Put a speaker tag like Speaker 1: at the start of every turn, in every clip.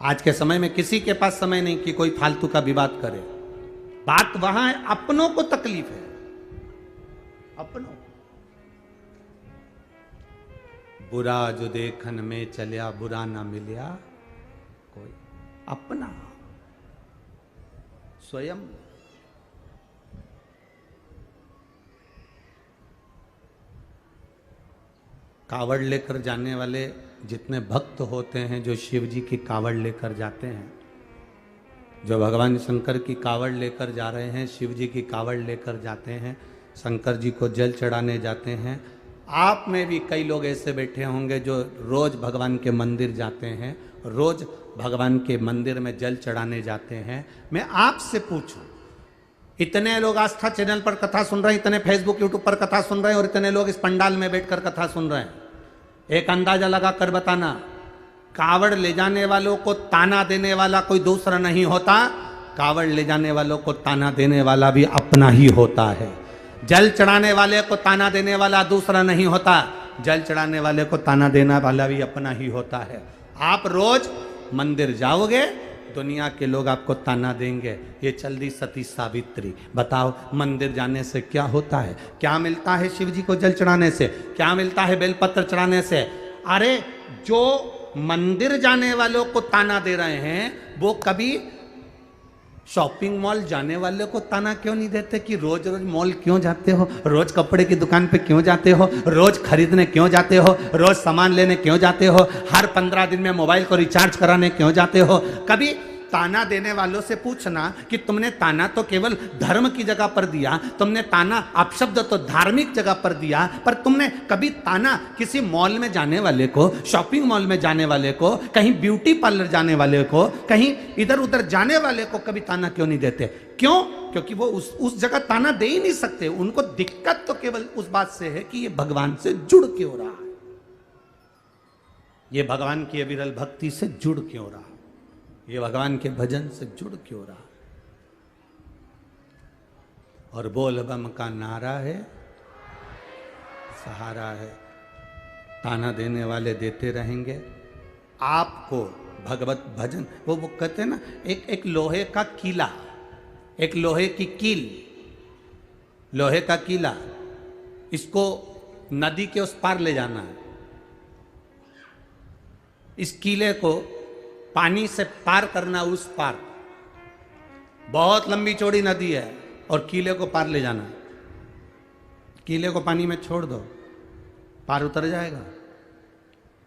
Speaker 1: आज के समय में किसी के पास समय नहीं कि कोई फालतू का विवाद करे। बात वहां है, अपनों को तकलीफ है, अपनों। बुरा जो देखन में चलिया बुरा ना मिलिया कोई, अपना स्वयं। कावड़ लेकर जाने वाले जितने भक्त होते हैं, जो शिव जी की कावड़ लेकर जाते हैं, जो भगवान शंकर की कावड़ लेकर जा रहे हैं, शिव जी की कावड़ लेकर जाते हैं, शंकर जी को जल चढ़ाने जाते हैं। आप में भी कई लोग ऐसे बैठे होंगे जो रोज भगवान के मंदिर जाते हैं, रोज भगवान के मंदिर में जल चढ़ाने जाते हैं। मैं आपसे पूछूं, इतने लोग आस्था चैनल पर कथा सुन रहे हैं, इतने फेसबुक यूट्यूब पर कथा सुन रहे हैं, और इतने लोग इस पंडाल में बैठकर कथा सुन रहे हैं, एक अंदाजा लगा कर बताना, कावड़ ले जाने वालों को ताना देने वाला कोई दूसरा नहीं होता, कावड़ ले जाने वालों को ताना देने वाला भी अपना ही होता है। जल चढ़ाने वाले को ताना देने वाला दूसरा नहीं होता, जल चढ़ाने वाले को ताना देने वाला भी अपना ही होता है। आप रोज मंदिर जाओगे, दुनिया के लोग आपको ताना देंगे, ये चल दी सती सावित्री। बताओ मंदिर जाने से क्या होता है? क्या मिलता है शिव जी को जल चढ़ाने से? क्या मिलता है बेलपत्र चढ़ाने से? अरे जो मंदिर जाने वालों को ताना दे रहे हैं, वो कभी शॉपिंग मॉल जाने वाले को ताना क्यों नहीं देते कि रोज रोज मॉल क्यों जाते हो, रोज कपड़े की दुकान पे क्यों जाते हो, रोज खरीदने क्यों जाते हो, रोज सामान लेने क्यों जाते हो, हर 15 दिन में मोबाइल को रिचार्ज कराने क्यों जाते हो? कभी ताना देने वालों से पूछना कि तुमने ताना तो केवल धर्म की जगह पर दिया, तुमने ताना अपशब्द तो धार्मिक जगह पर दिया, पर तुमने कभी ताना किसी मॉल में जाने वाले को, शॉपिंग मॉल में जाने वाले को, कहीं ब्यूटी पार्लर जाने वाले को, कहीं इधर उधर जाने वाले को कभी ताना क्यों नहीं देते? क्यों? क्योंकि वो उस जगह ताना दे ही नहीं सकते। उनको दिक्कत तो केवल उस बात से है कि ये भगवान से जुड़ क्यों रहा है, ये भगवान की अविरल भक्ति से जुड़ क्यों रहा, ये भगवान के भजन से जुड़ क्यों रहा। और बोल बम का नारा है, सहारा है। ताना देने वाले देते रहेंगे आपको भगवत भजन। वो कहते हैं ना, एक लोहे का कीला, एक लोहे की कील, लोहे का कीला, इसको नदी के उस पार ले जाना है। इस कीले को पानी से पार करना, उस पार बहुत लंबी चौड़ी नदी है और कीले को पार ले जाना। कीले को पानी में छोड़ दो, पार उतर जाएगा?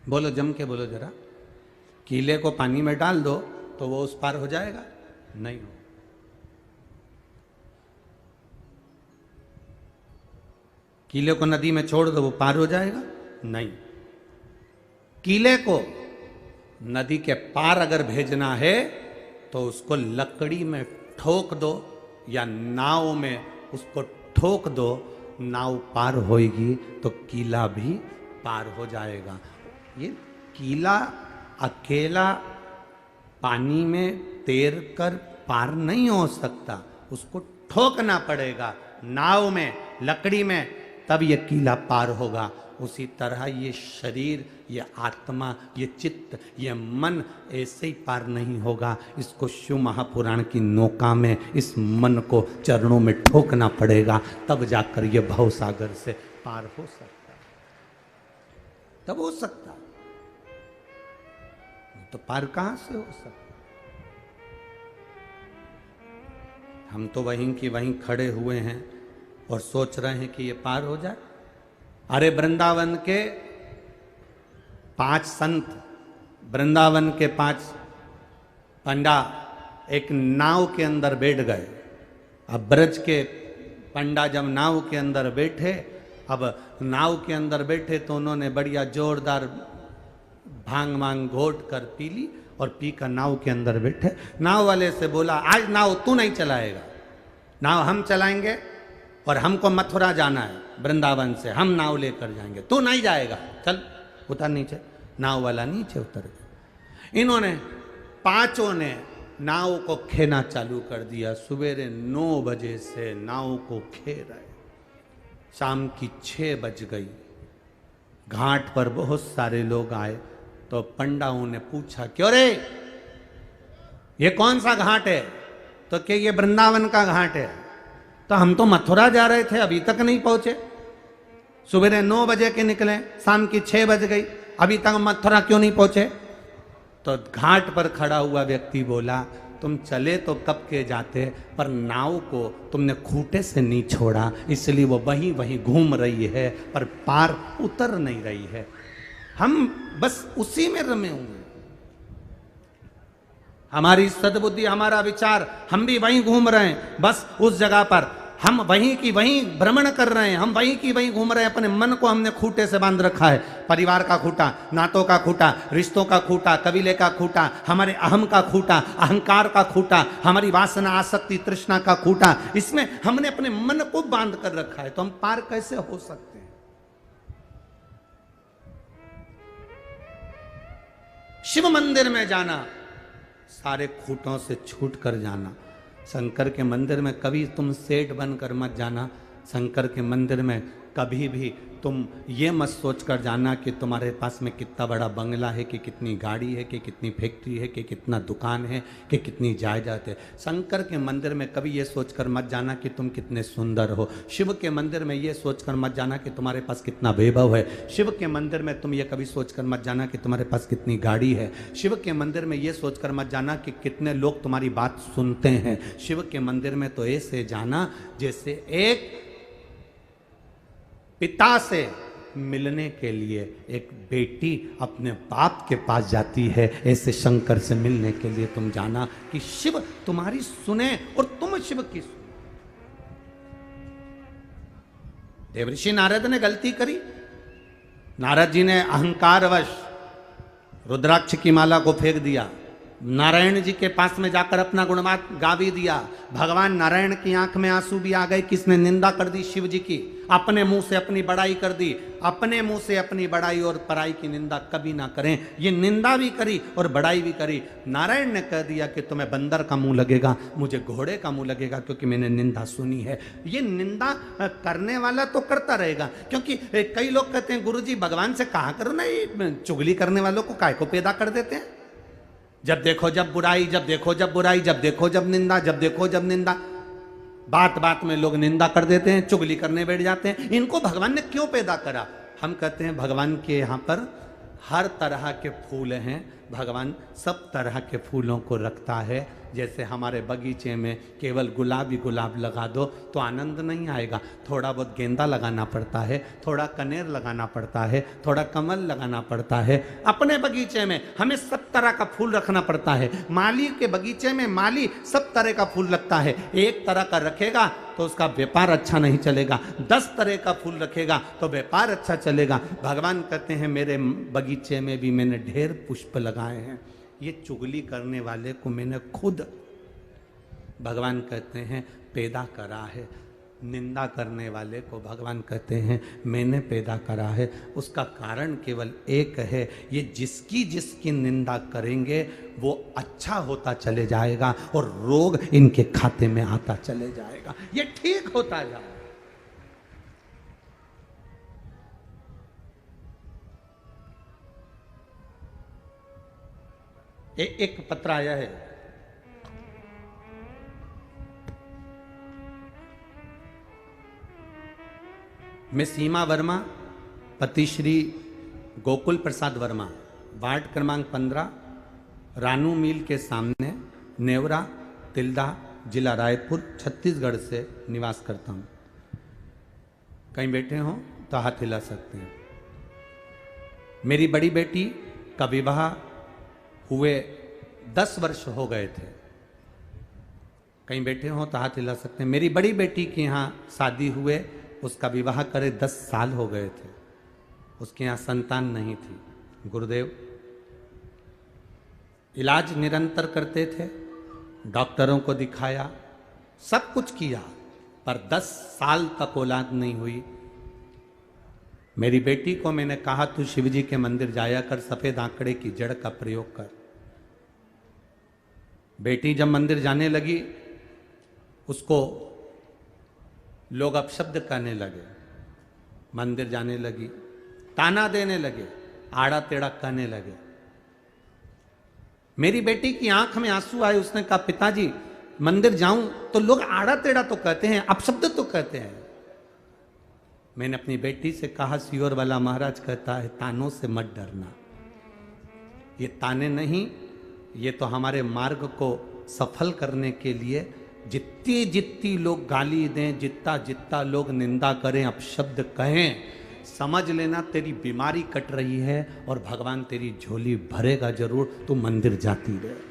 Speaker 1: बोलो, जम के बोलो जरा। कीले को पानी में डाल दो तो वो उस पार हो जाएगा? नहीं हो। कीले को नदी में छोड़ दो, वो पार हो जाएगा? नहीं। कीले को नदी के पार अगर भेजना है तो उसको लकड़ी में ठोक दो या नाव में उसको ठोक दो, नाव पार होएगी तो कीला भी पार हो जाएगा। ये कीला अकेला पानी में तैर कर पार नहीं हो सकता, उसको ठोकना पड़ेगा नाव में, लकड़ी में, तब ये कीला पार होगा। उसी तरह ये शरीर, ये आत्मा, ये चित्त, ये मन ऐसे ही पार नहीं होगा। इसको शिव महापुराण की नौका में इस मन को चरणों में ठोकना पड़ेगा, तब जाकर ये भव सागर से पार हो सकता है, तब हो सकता। तो पार कहां से हो सकता? हम तो वहीं की वहीं खड़े हुए हैं और सोच रहे हैं कि ये पार हो जाए। अरे वृंदावन के 5 संत, वृंदावन के 5 पंडा एक नाव के अंदर बैठ गए। अब ब्रज के पंडा जब नाव के अंदर बैठे, अब नाव के अंदर बैठे तो उन्होंने बढ़िया जोरदार भांग वांग घोट कर पी ली और पी कर नाव के अंदर बैठे। नाव वाले से बोला, आज नाव तू नहीं चलाएगा, नाव हम चलाएंगे और हमको मथुरा जाना है, वृंदावन से हम नाव लेकर जाएंगे, तू नहीं जाएगा, चल उतर नीचे। नाव वाला नीचे उतर गया। इन्होंने 5 ने नाव को खेना चालू कर दिया। सवेरे 9 बजे से नाव को खे रहे, शाम की 6 बज गई। घाट पर बहुत सारे लोग आए तो पंडाओं ने पूछा, क्यों रे ये कौन सा घाट है? तो क्या ये वृंदावन का घाट है? तो हम तो मथुरा जा रहे थे, अभी तक नहीं पहुंचे। सुबह 9 बजे के निकले, शाम की 6 बज गई, अभी तक मथुरा क्यों नहीं पहुंचे? तो घाट पर खड़ा हुआ व्यक्ति बोला, तुम चले तो कब के जाते, पर नाव को तुमने खूंटे से नहीं छोड़ा, इसलिए वो वहीं वहीं घूम रही है, पर पार उतर नहीं रही है। हम बस उसी में रमे हुए हैं। हमारी सद्बुद्धि, हमारा विचार, हम भी वहीं घूम रहे हैं, बस उस जगह पर हम वहीं की वहीं भ्रमण कर रहे हैं, हम वहीं की वहीं घूम रहे हैं। अपने मन को हमने खूंटे से बांध रखा है। परिवार का खूंटा, नातों का खूंटा, रिश्तों का खूंटा, कबीले का खूंटा, हमारे अहम का खूंटा, अहंकार का खूंटा, हमारी वासना, आसक्ति, तृष्णा का खूंटा, इसमें हमने अपने मन को बांध कर रखा है। तो हम पार कैसे हो सकते हैं? शिव मंदिर में जाना, सारे खूंटों से छूट कर जाना। शंकर के मंदिर में कभी तुम सेठ बनकर मत जाना। शंकर के मंदिर में कभी भी तुम ये मत सोच कर जाना कि तुम्हारे पास में कितना बड़ा बंगला है, कि कितनी गाड़ी है, कि कितनी फैक्ट्री है, कि कितना दुकान है, कि कितनी जायदाद है। शंकर के मंदिर में कभी ये सोचकर मत जाना कि तुम कितने सुंदर हो। शिव के मंदिर में ये सोचकर मत जाना कि तुम्हारे पास कितना वैभव है। शिव के मंदिर में तुम ये कभी सोचकर मत जाना कि तुम्हारे पास कितनी गाड़ी है। शिव के मंदिर में ये सोचकर मत जाना कि कितने लोग तुम्हारी बात सुनते हैं। शिव के मंदिर में तो ऐसे जाना जैसे एक पिता से मिलने के लिए एक बेटी अपने बाप के पास जाती है, ऐसे शंकर से मिलने के लिए तुम जाना कि शिव तुम्हारी सुने और तुम शिव की सुनो। देवऋषि नारद ने गलती करी। नारद जी ने अहंकारवश रुद्राक्ष की माला को फेंक दिया। नारायण जी के पास में जाकर अपना गुणगान गा भी दिया। भगवान नारायण की आंख में आंसू भी आ गए। किसने निंदा कर दी? शिव जी की। अपने मुंह से अपनी बड़ाई कर दी। अपने मुंह से अपनी बड़ाई और पराई की निंदा कभी ना करें। ये निंदा भी करी और बड़ाई भी करी। नारायण ने कह दिया कि तुम्हें बंदर का मुंह लगेगा, मुझे घोड़े का मुंह लगेगा, क्योंकि मैंने निंदा सुनी है। ये निंदा करने वाला तो करता रहेगा, क्योंकि कई लोग कहते हैं गुरुजी भगवान से कहा करो ना, ये चुगली करने वालों को काय को पैदा कर देते हैं। जब देखो जब बुराई, जब देखो जब बुराई, जब देखो जब निंदा, जब देखो जब निंदा। बात बात में लोग निंदा कर देते हैं, चुगली करने बैठ जाते हैं। इनको भगवान ने क्यों पैदा करा? हम कहते हैं भगवान के यहाँ पर हर तरह के फूल हैं। भगवान सब तरह के फूलों को रखता है। जैसे हमारे बगीचे में केवल गुलाब ही गुलाब लगा दो तो आनंद नहीं आएगा। थोड़ा बहुत गेंदा लगाना पड़ता है, थोड़ा कनेर लगाना पड़ता है, थोड़ा कमल लगाना पड़ता है। अपने बगीचे में हमें सब तरह का फूल रखना पड़ता है। माली के बगीचे में माली सब तरह का फूल रखता है। एक तरह का रखेगा तो उसका व्यापार अच्छा नहीं चलेगा, 10 तरह का फूल रखेगा तो व्यापार अच्छा चलेगा। भगवान कहते हैं मेरे बगीचे में भी मैंने ढेर पुष्प लगाए हैं। ये चुगली करने वाले को मैंने खुद, भगवान कहते हैं, पैदा करा है। निंदा करने वाले को भगवान कहते हैं मैंने पैदा करा है। उसका कारण केवल एक है, ये जिसकी जिसकी निंदा करेंगे वो अच्छा होता चले जाएगा और रोग इनके खाते में आता चले जाएगा। ये ठीक होता जाएगा। एक पत्र आया है, मैं सीमा वर्मा, पति श्री गोकुल प्रसाद वर्मा, वार्ड क्रमांक 15, रानू मिल के सामने, नेवरा, तिल्दा, जिला रायपुर, छत्तीसगढ़ से निवास करता हूँ। कहीं बैठे हो तो हाथ हिला सकते हैं। मेरी बड़ी बेटी का विवाह हुए 10 वर्ष हो गए थे। कहीं बैठे हो तो हाथ हिला सकते हैं। मेरी बड़ी बेटी के यहाँ शादी हुए, उसका विवाह करे 10 साल हो गए थे। उसके यहाँ संतान नहीं थी। गुरुदेव इलाज निरंतर करते थे, डॉक्टरों को दिखाया, सब कुछ किया, पर 10 साल तक औलाद नहीं हुई। मेरी बेटी को मैंने कहा तू शिवजी के मंदिर जाया कर, सफेद आंकड़े की जड़ का प्रयोग कर। बेटी जब मंदिर जाने लगी, उसको लोग अपशब्द कहने लगे, मंदिर जाने लगी, ताना देने लगे, आड़ा टेढ़ा कहने लगे। मेरी बेटी की आंख में आंसू आए, उसने कहा पिताजी मंदिर जाऊं तो लोग आड़ा टेढ़ा तो कहते हैं, अपशब्द तो कहते हैं। मैंने अपनी बेटी से कहा, सियोर वाला महाराज कहता है तानों से मत डरना, ये ताने नहीं, ये तो हमारे मार्ग को सफल करने के लिए जितनी जितनी लोग गाली दें, जितना जितना लोग निंदा करें, अपशब्द कहें, समझ लेना तेरी बीमारी कट रही है और भगवान तेरी झोली भरेगा जरूर, तू मंदिर जाती रहे।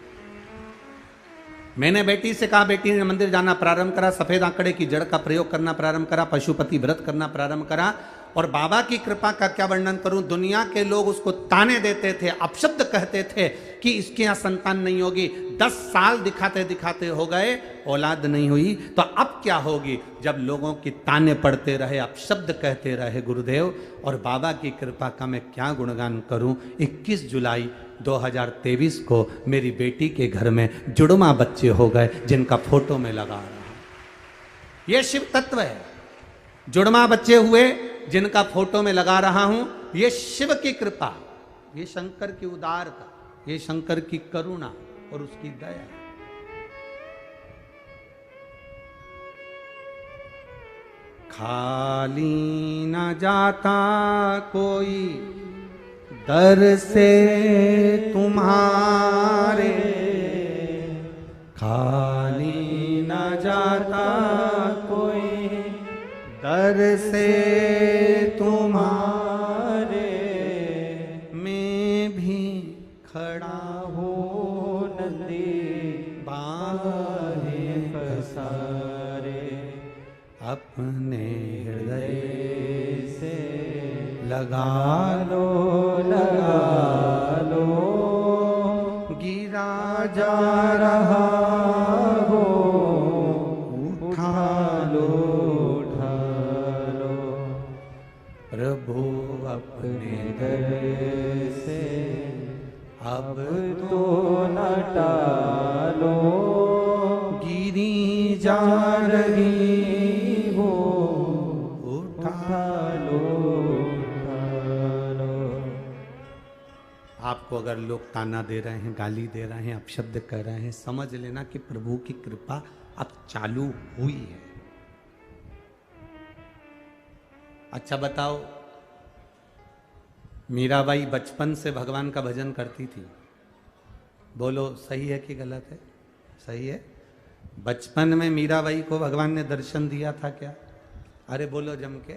Speaker 1: मैंने बेटी से कहा, बेटी ने मंदिर जाना प्रारंभ करा, सफेद आंकड़े की जड़ का प्रयोग करना प्रारंभ करा, पशुपति व्रत करना प्रारंभ करा, और बाबा की कृपा का क्या वर्णन करूं। दुनिया के लोग उसको ताने देते थे, अपशब्द कहते थे कि इसके यहां संतान नहीं होगी। 10 साल दिखाते दिखाते हो गए, औलाद नहीं हुई, तो अब क्या होगी। जब लोगों की ताने पड़ते रहे, अपशब्द कहते रहे गुरुदेव, और बाबा की कृपा का मैं क्या गुणगान करूं। 21 जुलाई 2023 को मेरी बेटी के घर में जुड़वा बच्चे हो गए, जिनका फोटो में लगा रहा हूं। यह शिव तत्व है। जुड़वा बच्चे हुए जिनका फोटो में लगा रहा हूं, ये शिव की कृपा, ये शंकर की उदारता, ये शंकर की करुणा और उसकी दया। खाली न जाता कोई दर से तुम्हारे, खाली न जाता कोई दर से तुम्हारे, मैं भी खड़ा हो नदी बाहें पसारे, अपने हृदय से लगा लो गिरा जा रहा हो, उठा लो प्रभु अपने दर से अब तो न टालो, गिरी जा रही हो, उठा लो। आपको अगर लोग ताना दे रहे हैं, गाली दे रहे हैं, अपशब्द कह रहे हैं, समझ लेना कि प्रभु की कृपा अब चालू हुई है। अच्छा बताओ, मीराबाई बचपन से भगवान का भजन करती थी, बोलो सही है कि गलत है? सही है। बचपन में मीराबाई को भगवान ने दर्शन दिया था क्या? अरे बोलो जम के।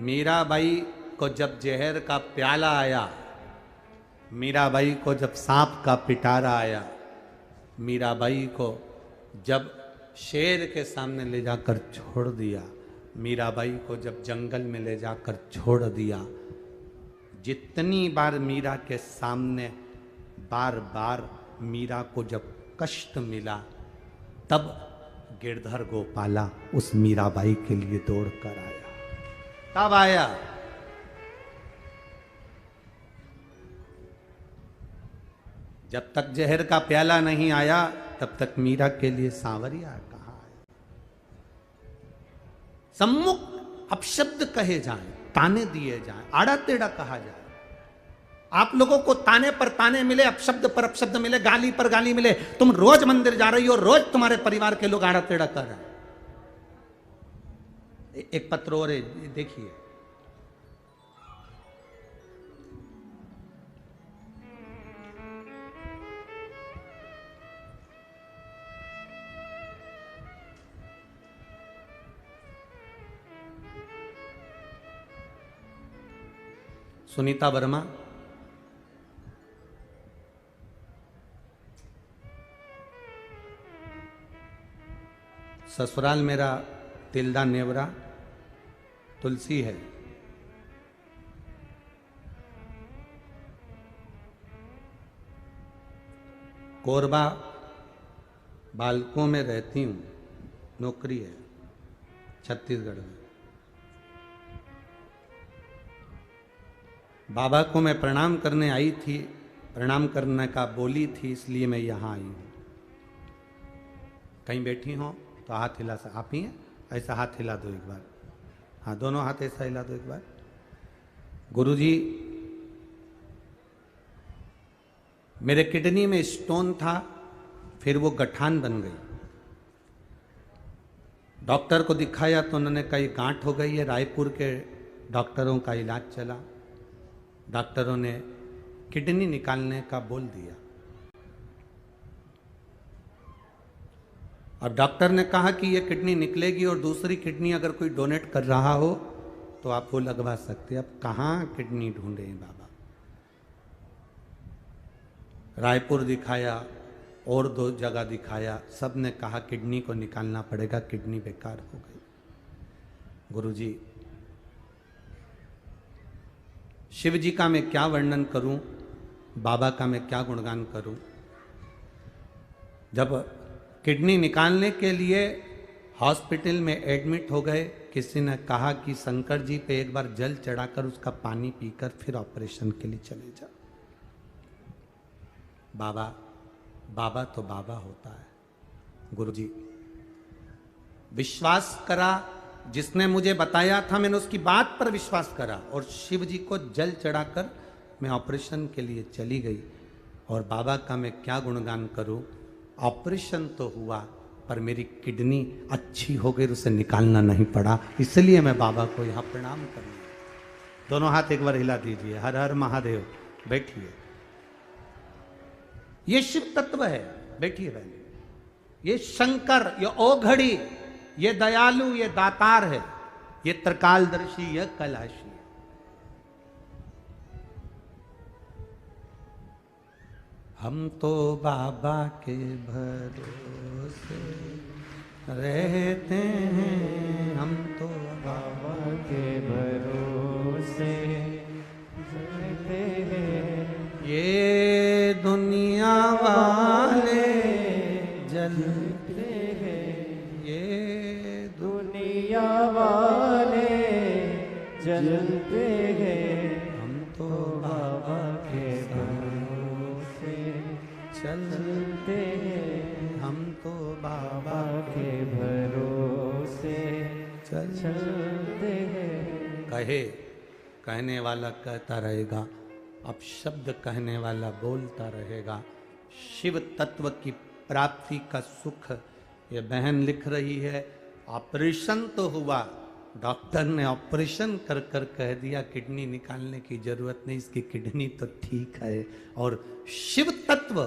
Speaker 1: मीराबाई को जब जहर का प्याला आया, मीराबाई को जब सांप का पिटारा आया, मीराबाई को जब शेर के सामने ले जाकर छोड़ दिया, मीराबाई को जब जंगल में ले जाकर छोड़ दिया, जितनी बार मीरा के सामने बार बार मीरा को जब कष्ट मिला, तब गिरधर गोपाला उस मीराबाई के लिए दौड़ कर आया। तब आया। जब तक जहर का प्याला नहीं आया, तब तक मीरा के लिए सांवरिया कहाँ आया। सम्मुख अपशब्द कहे जाएं, ताने दिए जाएं, आड़ा टेढ़ा कहा जाए। आप लोगों को ताने पर ताने मिले, अपशब्द पर अपशब्द मिले, गाली पर गाली मिले, तुम रोज मंदिर जा रही हो, रोज तुम्हारे परिवार के लोग आड़ा टेढ़ा कर रहे हैं। एक पत्र और देखिए, सुनीता वर्मा, ससुराल मेरा तिल्दा नेवरा तुलसी है। कोरबा बालकों में रहती हूँ, नौकरी है छत्तीसगढ़ में। बाबा को मैं प्रणाम करने आई थी, प्रणाम करने का बोली थी, इसलिए मैं यहाँ आई हूँ। कहीं बैठी हो तो हाथ हिला, आप ही हैं, ऐसा हाथ हिला दो एक बार। हाँ, दोनों हाथ ऐसा हिला दो एक बार। गुरुजी मेरे किडनी में स्टोन था, फिर वो गठान बन गई। डॉक्टर को दिखाया तो उन्होंने कहा ये गांठ हो गई है। रायपुर के डॉक्टरों का इलाज चला। डॉक्टरों ने किडनी निकालने का बोल दिया। अब डॉक्टर ने कहा कि ये किडनी निकलेगी और दूसरी किडनी अगर कोई डोनेट कर रहा हो तो आप वो लगवा सकते हैं। अब कहाँ किडनी ढूंढे बाबा? रायपुर दिखाया और 2 जगह दिखाया, सब ने कहा किडनी को निकालना पड़ेगा, किडनी बेकार हो गई। गुरुजी, शिव जी का मैं क्या वर्णन करूं, बाबा का मैं क्या गुणगान करूं। जब किडनी निकालने के लिए हॉस्पिटल में एडमिट हो गए, किसी ने कहा कि शंकर जी पे एक बार जल चढ़ाकर उसका पानी पीकर फिर ऑपरेशन के लिए चले जाओ। बाबा, बाबा तो बाबा होता है। गुरुजी, विश्वास करा, जिसने मुझे बताया था मैंने उसकी बात पर विश्वास करा और शिव जी को जल चढ़ाकर मैं ऑपरेशन के लिए चली गई। और बाबा का मैं क्या गुणगान करूं। ऑपरेशन तो हुआ पर मेरी किडनी अच्छी हो गई, उसे निकालना नहीं पड़ा, इसलिए मैं बाबा को यहां प्रणाम करूं। दोनों हाथ एक बार हिला दीजिए। हर हर महादेव। बैठिए, ये शिव तत्व है। बैठिए बहन। ये शंकर, ये ओघड़ी, ये दयालु, ये दातार है, ये त्रिकालदर्शी, ये कैलाशी है। हम तो बाबा के भरोसे रहते हैं, हम तो बाबा के भरोसे रहते हैं। ये दुनिया वाले जलते हैं, ये दुनिया वाले जलते हैं, हम तो बाबा के भरोसे चलते हैं, हम तो बाबा के भरोसे चलते हैं। कहे कहने वाला कहता रहेगा, अब शब्द कहने वाला बोलता रहेगा। शिव तत्व की प्राप्ति का सुख ये बहन लिख रही है। ऑपरेशन तो हुआ, डॉक्टर ने ऑपरेशन कर कर कह दिया किडनी निकालने की जरूरत नहीं, इसकी किडनी तो ठीक है। और शिव तत्व